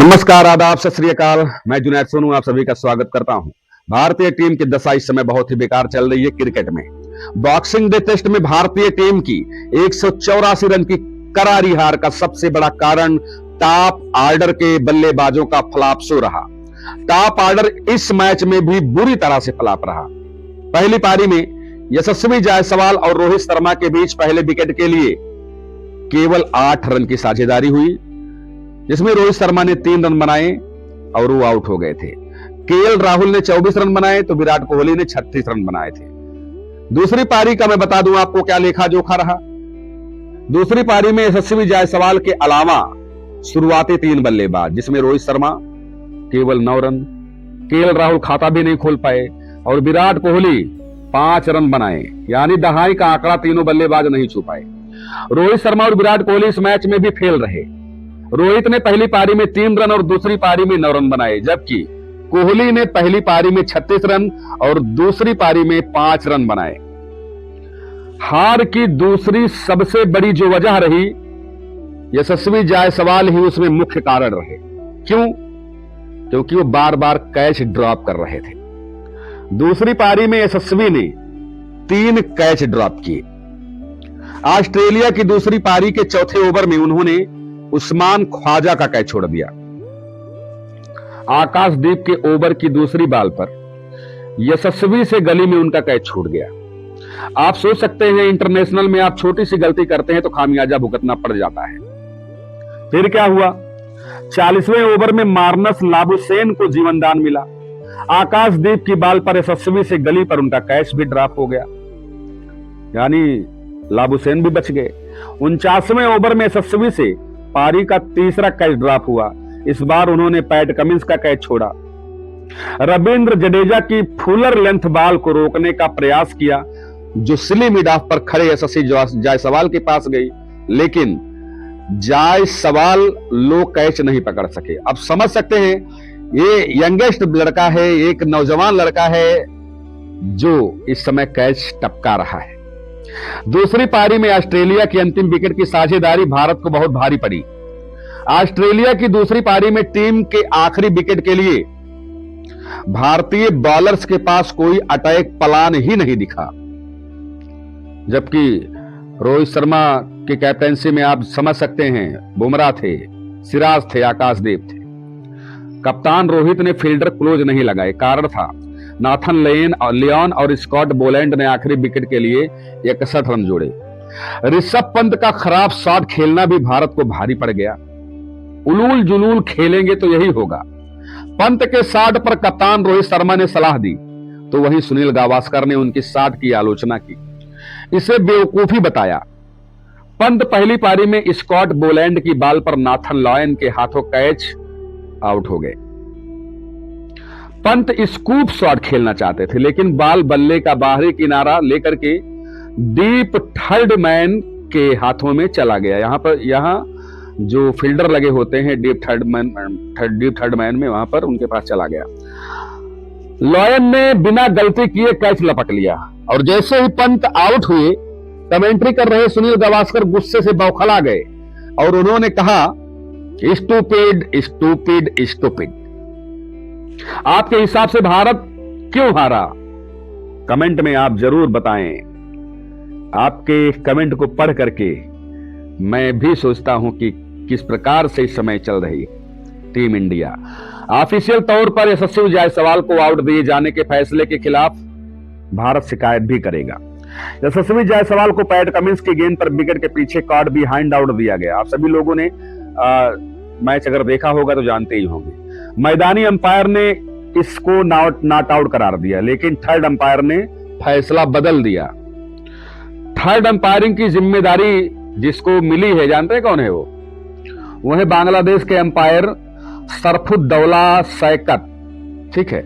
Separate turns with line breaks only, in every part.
नमस्कार, आदाब, सत श्री अकाल। मैं जुनैद सोनू आप सभी का स्वागत करता हूं। भारतीय टीम की दशा इस समय बहुत ही बेकार चल रही है क्रिकेट में। बॉक्सिंग डे टेस्ट में भारतीय टीम की 184 रन की करारी हार का सबसे बड़ा कारण टॉप ऑर्डर के बल्लेबाजों का फ्लॉप शो रहा। टॉप ऑर्डर इस मैच में भी बुरी तरह से फ्लॉप रहा। पहली पारी में यशस्वी जायसवाल और रोहित शर्मा के बीच पहले विकेट के लिए केवल 8 रन की साझेदारी हुई, जिसमें रोहित शर्मा ने 3 रन बनाए और वो आउट हो गए थे। केएल राहुल ने 24 रन बनाए तो विराट कोहली ने 36 रन बनाए थे। दूसरी पारी का मैं बता दूं आपको क्या लेखा जोखा रहा। दूसरी पारी में यशस्वी जायसवाल के अलावा शुरुआती 3 बल्लेबाज, जिसमें रोहित शर्मा केवल 9 रन, केएल राहुल खाता भी नहीं खोल पाए और विराट कोहली 5 रन बनाए, यानी दहाई का आंकड़ा तीनों बल्लेबाज नहीं छू पाए। रोहित शर्मा और विराट कोहली इस मैच में भी फेल रहे। रोहित ने पहली पारी में 3 रन और दूसरी पारी में 9 रन बनाए, जबकि कोहली ने पहली पारी में 36 रन और दूसरी पारी में 5 रन बनाए। हार की दूसरी सबसे बड़ी जो वजह रही, यशस्वी जायसवाल ही उसमें मुख्य कारण रहे। क्यों? क्योंकि वो बार बार कैच ड्रॉप कर रहे थे। दूसरी पारी में यशस्वी ने 3 कैच ड्रॉप किए। ऑस्ट्रेलिया की दूसरी पारी के चौथे ओवर में उन्होंने उस्मान ख्वाजा का कैच छोड़ दिया। आकाशदीप के ओवर की दूसरी बॉल पर यशस्वी से गली में उनका कैच छूट गया। आप सोच सकते हैं, इंटरनेशनल में आप छोटी सी गलती करते हैं तो खामियाजा भुगतना पड़ जाता है। फिर क्या हुआ? 40वें ओवर में मार्नस लाबुशेन को जीवनदान मिला। आकाशदीप की बॉल पर यशस्वी से गली पर उनका कैच भी ड्रॉप हो गया, यानी लाबुशेन भी बच गए। 49वें ओवर में यशस्वी से पारी का तीसरा कैच ड्रॉप हुआ। इस बार उन्होंने पैट कमिंस का कैच छोड़ा। रविंद्र जडेजा की फुलर लेंथ बॉल को रोकने का प्रयास किया, जो स्लिम मिड ऑफ पर खड़े यशस्वी जायसवाल के पास गई, लेकिन जायसवाल लो कैच नहीं पकड़ सके। अब समझ सकते हैं, ये यंगेस्ट लड़का है, एक नौजवान लड़का है जो इस समय कैच टपका रहा है। दूसरी पारी में ऑस्ट्रेलिया की अंतिम विकेट की साझेदारी भारत को बहुत भारी पड़ी। ऑस्ट्रेलिया की दूसरी पारी में टीम के आखिरी विकेट के लिए भारतीय बॉलर्स के पास कोई अटैक प्लान ही नहीं दिखा, जबकि रोहित शर्मा की कैप्टेंसी में आप समझ सकते हैं, बुमराह थे, सिराज थे, आकाशदीप थे। कप्तान रोहित ने फील्डर क्लोज नहीं लगाए। कारण था नाथन लियोन और स्कॉट बोलैंड ने आखिरी विकेट के लिए 61 रन जोड़े। ऋषभ पंत का खराब शॉट खेलना भी भारत को भारी पड़ गया। उलूल जुलूल खेलेंगे तो यही होगा। पंत के शॉट पर कप्तान रोहित शर्मा ने सलाह दी, तो वहीं सुनील गावस्कर ने उनकी शॉट की आलोचना की, इसे बेवकूफी बताया। पंत पहली पारी में स्कॉट बोलैंड की बॉल पर नाथन लियोन के हाथों कैच आउट हो गए। पंत स्कूप शॉट खेलना चाहते थे, लेकिन बॉल बल्ले का बाहरी किनारा लेकर के डीप थर्ड मैन के हाथों में चला गया। यहां जो फील्डर लगे होते हैं डीप थर्ड मैन में, वहां पर उनके पास चला गया। लियोन ने बिना गलती किए कैच लपक लिया और जैसे ही पंत आउट हुए, कमेंट्री कर रहे सुनील गावस्कर गुस्से से बौखला गए और उन्होंने कहा, स्टूपिड स्टूपिड स्टूपिड। आपके हिसाब से भारत क्यों हारा? कमेंट में आप जरूर बताएं। आपके कमेंट को पढ़ करके मैं भी सोचता हूं कि किस प्रकार से इस समय चल रही टीम इंडिया। ऑफिशियल तौर पर यशस्वी जायसवाल को आउट दिए जाने के फैसले के खिलाफ भारत शिकायत भी करेगा। यशस्वी जायसवाल को पैट कमिंस की गेंद पर विकेट के पीछे कॉट बिहाइंड आउट दिया गया। आप सभी लोगों ने मैच अगर देखा होगा तो जानते ही होंगे। मैदानी अंपायर ने इसको नॉट आउट करार दिया, लेकिन थर्ड अंपायर ने फैसला बदल दिया। थर्ड अंपायरिंग की जिम्मेदारी जिसको मिली है, जानते हैं कौन है वो है बांग्लादेश के अंपायर सरफुद्दौला शैकत। ठीक है,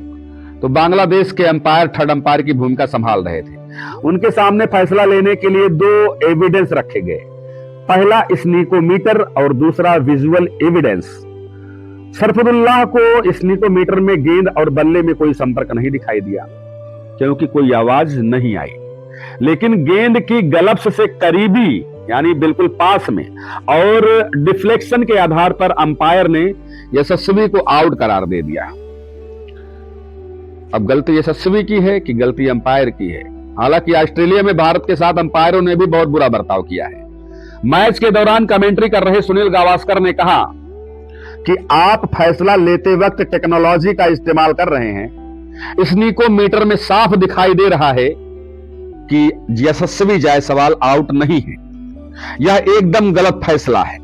तो बांग्लादेश के अंपायर थर्ड अंपायर की भूमिका संभाल रहे थे। उनके सामने फैसला लेने के लिए 2 एविडेंस रखे गए, पहला स्नीकोमीटर और दूसरा विजुअल एविडेंस। सरफुद्दौला को स्नीकोमीटर में गेंद और बल्ले में कोई संपर्क नहीं दिखाई दिया, क्योंकि कोई आवाज नहीं आई, लेकिन गेंद की ग्लव्स से करीबी यानी बिल्कुल पास में, और डिफ्लेक्शन के आधार पर अंपायर ने यशस्वी को आउट करार दे दिया। अब गलती यशस्वी की है कि गलती अंपायर की है? हालांकि ऑस्ट्रेलिया में भारत के साथ अंपायरों ने भी बहुत बुरा बर्ताव किया है। मैच के दौरान कमेंट्री कर रहे सुनील गावस्कर ने कहा कि आप फैसला लेते वक्त टेक्नोलॉजी का इस्तेमाल कर रहे हैं। स्नीकोमीटर में साफ दिखाई दे रहा है कि यशस्वी जायसवाल आउट नहीं है। यह एकदम गलत फैसला है।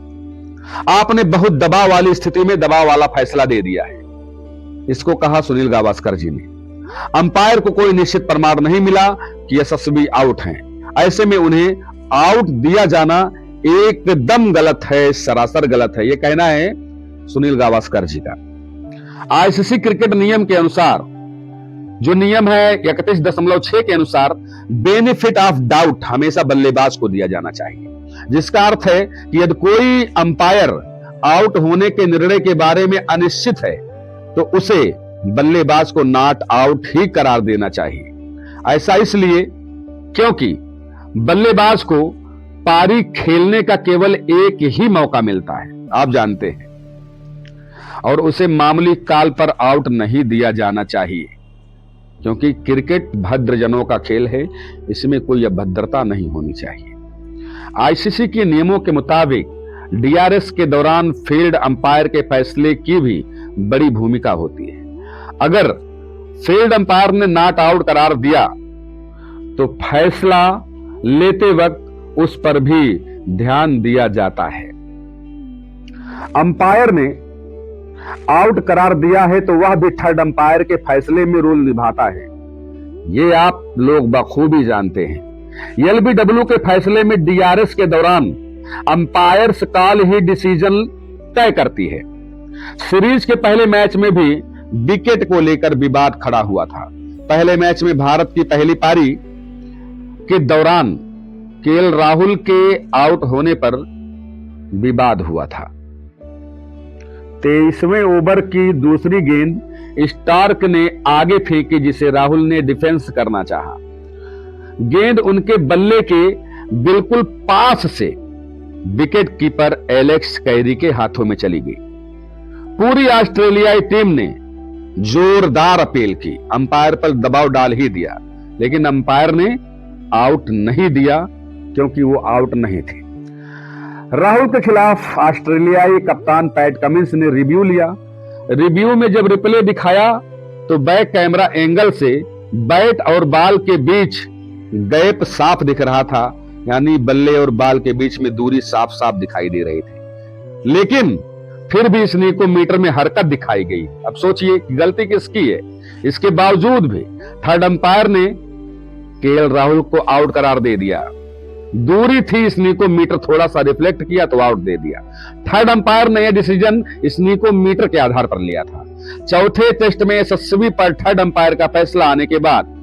आपने बहुत दबाव वाली स्थिति में दबाव वाला फैसला दे दिया है। इसको कहा सुनील गावस्कर जी ने। अंपायर को कोई निश्चित प्रमाण नहीं मिला कि यशस्वी आउट हैं। ऐसे में उन्हें आउट दिया जाना एकदम गलत है, सरासर गलत है। यह कहना है सुनील गावस्कर जी का। आईसीसी क्रिकेट नियम के अनुसार, जो नियम है 31.6 के अनुसार, बेनिफिट ऑफ डाउट हमेशा बल्लेबाज को दिया जाना चाहिए, जिसका अर्थ है कि यदि कोई अंपायर आउट होने के निर्णय के बारे में अनिश्चित है तो उसे बल्लेबाज को नॉट आउट ही करार देना चाहिए। ऐसा इसलिए क्योंकि बल्लेबाज को पारी खेलने का केवल एक ही मौका मिलता है, आप जानते हैं, और उसे मामूली काल पर आउट नहीं दिया जाना चाहिए, क्योंकि क्रिकेट भद्रजनों का खेल है। इसमें कोई अभद्रता नहीं होनी चाहिए। आईसीसी के नियमों के मुताबिक डीआरएस के दौरान फील्ड अंपायर के फैसले की भी बड़ी भूमिका होती है। अगर फील्ड अंपायर ने नॉट आउट करार दिया तो फैसला लेते वक्त उस पर भी ध्यान दिया जाता है। अंपायर ने आउट करार दिया है तो वह भी थर्ड अंपायर के फैसले में रोल निभाता है। ये आप लोग बखूबी जानते हैं। एलबीडब्ल्यू के फैसले में डीआरएस के दौरान अंपायर्स कॉल ही डिसीजन तय करती है। सीरीज के पहले मैच में भी विकेट को लेकर विवाद खड़ा हुआ था। पहले मैच में भारत की पहली पारी के दौरान केएल राहुल के आउट होने पर विवाद हुआ था। 23वें ओवर की दूसरी गेंद स्टार्क ने आगे फेंकी, जिसे राहुल ने डिफेंस करना चाहा। गेंद उनके बल्ले के बिल्कुल पास से विकेट कीपर एलेक्स कैरी के हाथों में चली गई। पूरी ऑस्ट्रेलियाई टीम ने जोरदार अपील की, अंपायर पर दबाव डाल ही दिया, लेकिन अंपायर ने आउट नहीं दिया क्योंकि वो आउट नहीं थे। राहुल के खिलाफ ऑस्ट्रेलियाई कप्तान पैट कमिंस ने रिव्यू लिया। रिव्यू में जब रिप्ले दिखाया तो बैक कैमरा एंगल से बैट और बाल के बीच गैप साफ दिख रहा था, यानी बल्ले और बाल के बीच में दूरी साफ साफ दिखाई दे रही थी। लेकिन फिर भी स्नीकोमीटर में हरकत दिखाई गई। अब सोचिए गलती किसकी है। इसके बावजूद भी थर्ड अंपायर ने केएल राहुल को आउट करार दे दिया। दूरी थी, स्नीकोमीटर थोड़ा सा रिफ्लेक्ट किया तो आउट दे दिया। थर्ड अंपायर ने यह डिसीजन स्नीकोमीटर के आधार पर लिया था। चौथे टेस्ट में यशस्वी पर थर्ड अंपायर का फैसला आने के बाद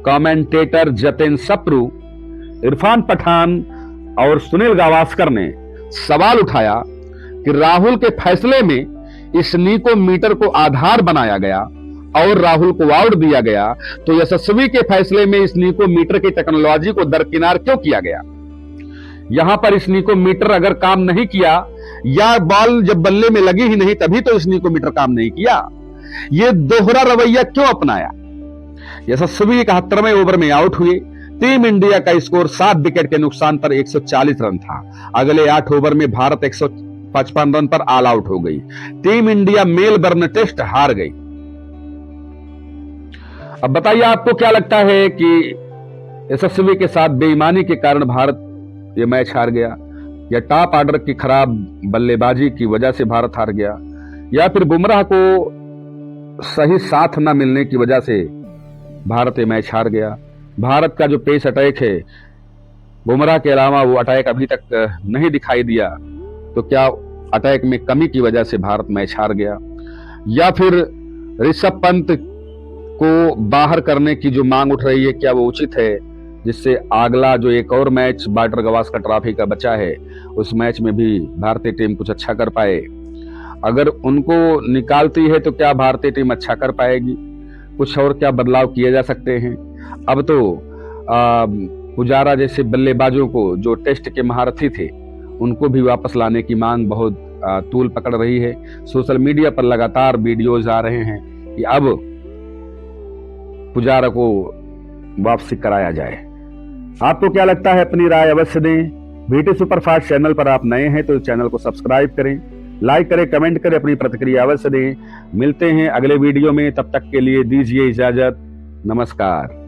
कमेंटेटर जतिन सप्रू, इरफान पठान और सुनील गावस्कर ने सवाल उठाया कि राहुल के फैसले में स्नीकोमीटर को आधार बनाया गया और राहुल को आउट दिया गया, तो यशस्वी के फैसले में स्नीकोमीटर की टेक्नोलॉजी को दरकिनार क्यों किया गया? यहां पर स्नीकोमीटर अगर काम नहीं किया या बॉल जब बल्ले में लगी ही नहीं तभी तो स्नीकोमीटर काम नहीं किया। यह दोहरा रवैया क्यों अपनाया? यशस्वी 71वें ओवर में आउट हुए। टीम इंडिया का स्कोर 7 विकेट के नुकसान पर 140 रन था। अगले 8 ओवर में भारत 155 रन पर ऑल आउट हो गई। टीम इंडिया मेलबर्न टेस्ट हार गई। अब बताइए आपको क्या लगता है कि यशस्वी के साथ बेईमानी के कारण भारत ये मैच हार गया, या टॉप ऑर्डर की खराब बल्लेबाजी की वजह से भारत हार गया, या फिर बुमराह को सही साथ न मिलने की वजह से भारत ये मैच हार गया? भारत का जो पेस अटैक है, बुमराह के अलावा वो अटैक अभी तक नहीं दिखाई दिया, तो क्या अटैक में कमी की वजह से भारत मैच हार गया? या फिर ऋषभ पंत को बाहर करने की जो मांग उठ रही है, क्या वो उचित है, जिससे अगला जो एक और मैच बॉर्डर गवास्कर ट्रॉफी का बचा है उस मैच में भी भारतीय टीम कुछ अच्छा कर पाए? अगर उनको निकालती है तो क्या भारतीय टीम अच्छा कर पाएगी? कुछ और क्या बदलाव किए जा सकते हैं? अब तो पुजारा जैसे बल्लेबाजों को, जो टेस्ट के महारथी थे, उनको भी वापस लाने की मांग बहुत तूल पकड़ रही है। सोशल मीडिया पर लगातार वीडियोज आ रहे हैं कि अब पुजारा को वापसी कराया जाए। आपको क्या लगता है? अपनी राय अवश्य दें। VT सुपरफास्ट चैनल पर आप नए हैं तो इस चैनल को सब्सक्राइब करें, लाइक करें, कमेंट करें, अपनी प्रतिक्रिया अवश्य दें। मिलते हैं अगले वीडियो में, तब तक के लिए दीजिए इजाजत। नमस्कार।